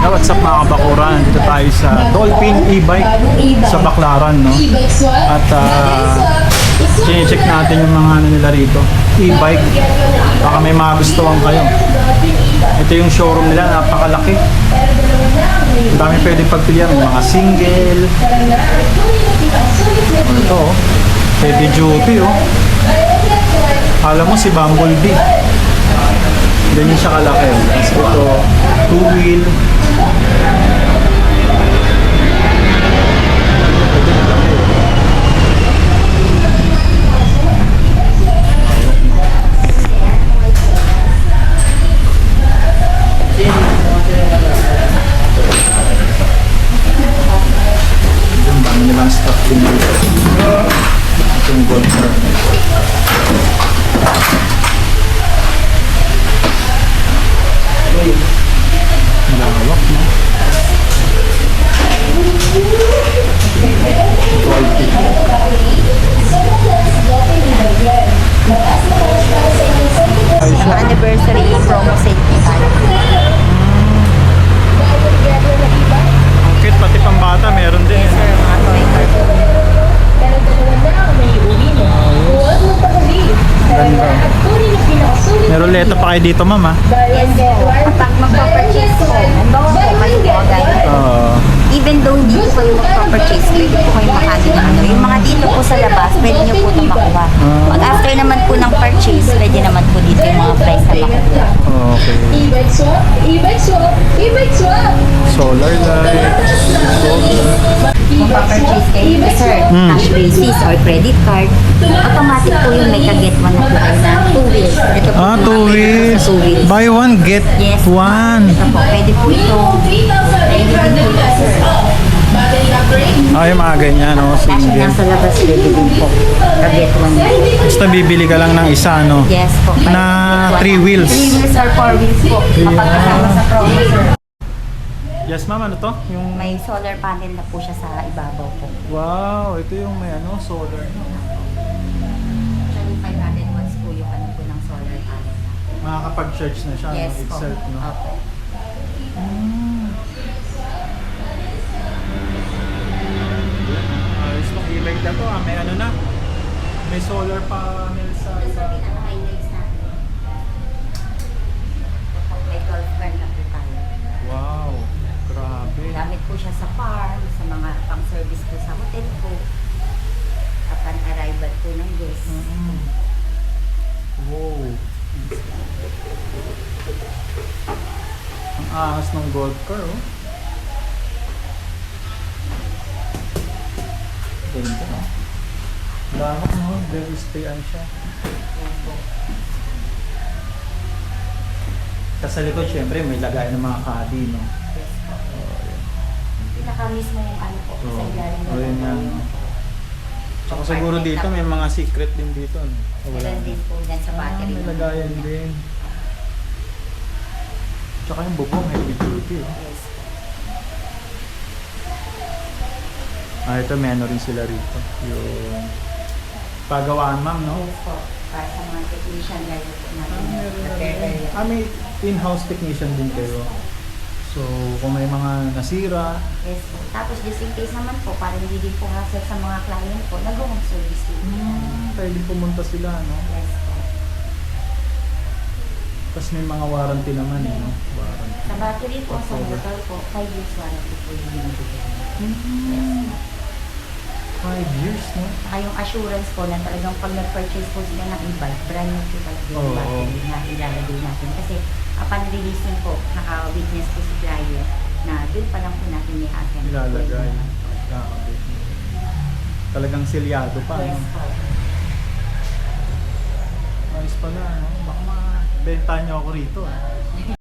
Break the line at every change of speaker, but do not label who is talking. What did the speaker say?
What's up mga kabakuran? Dito tayo sa Dolphin e-bike sa Baclaran, no? At check natin yung mga ano nila rito, e-bike. Baka may magustuhan kayo. Ito yung showroom nila, napakalaki. Ang dami pwedeng pagpilian, mga single. Ito, oh, heavy duty, oh. Alam mo si Bumblebee. Ganyan siya kalaki, oh. Tapos ito, two-wheel. Ang dami nilang stock din dito. Ito yung gold car. Lawak, no?
Sa anniversary promo sale po tayo.
Ang cute, pati pang bata meron din.
Yes sir, mga toy car po.
Ganda. May ruleta pa kayo dito, ma'am, ha?
Yes po. Kapag magpa-purchase po, halimbawa po kayo po agad. Even though hindi po kayo magpa-purchase, pwede po kayo makali ng ano. Yung mga dito po sa labas, pwede nyo po ito makuha. Pag after naman po ng purchase, pwede naman po dito yung mga price na makuha.
Okay.
E-bike swap, e-bike swap, e-bike swap.
Solar light.
Kung pa-purchase kayo, sir, cash basis or credit card, automatic po yung may ka-get one na po kayo na 2 wheels. Ito po
Ah,
yung
two
mga
wheels.
sa 2 wheels.
Buy one, get
Yes.
one.
Ito po, pwede po ito. Pwede din po ito, sir.
Ay, mga ganyan, no?
Cash
Single.
nasa labas, pwede din po. Ka-get one.
Basta bibili ka lang ng isa, no?
Yes po.
Na 3 wheels.
3 wheels or 4 wheels po. Kapag kasama sa promo, sir.
Yes, ma'am, ano to? Yung...
May solar panel na po siya sa ibabaw po.
Wow, ito yung may ano, solar.
Actually, 500 watts po yung ano po ng solar panel na.
Makakapag-charge na siya,
Yes
no?
po.
Itself, no?
Opo.
Ayos tong e-bike na to, ah. May ano na. May solar panel sa...
Ito sa pinaka-highlights natin. Ito, may golf car na po tayo.
Wow, grabe.
Gamit po siya sa farm, sa mga pang-service po sa hotel po. Upon arrival po ng guest.
Wow. Ang ahas ng golf car, oh. Ganda, no? Lamang, no? Very stayan siya. Tapos sa likod, syempre, may lagay ng mga caddy, no?
Yes po.
Oh, yan.
Pinaka mismo yung ano po, sa ilalim
Oh, yun yan, no? Tsaka siguro dito, may mga secret din dito, no? O, wala
Meron
na.
din po dyan sa battery.
May lagayan din. Tsaka yung bubong, heavy duty, oh.
Yes po.
Ito, may ano rin sila rito. Yung pagawaan, ma'am, no?
Yes po. Para sa mga technician guys po natin.
Meron na
Repair
rin.
area.
May in-house technician din kayo. So, kung may mga nasira,
Yes po. Tapos just in case naman po, para hindi din po hassle sa mga client po, nag-home service din.
pwede pumunta sila, no?
Yes po.
Tapos may mga warranty naman, no? Warranty.
Sa battery po, sa
October.
motor po, 5 years warranty po yung binibigyan.
Mm. 5 years, no?
Saka yung assurance po na talagang pag nag-purchase po sila ng e-bike, brand new po talaga yung
Oo.
battery na ilalagay natin. Kasi upon releasing po, naka-witness po si client na doon pa lang po natin may atin.
Ilalagay. Grabe. Talagang silyado pa,
Yes
no?
po.
Ayos pala, no? Baka mabenta niyo ako rito, ah.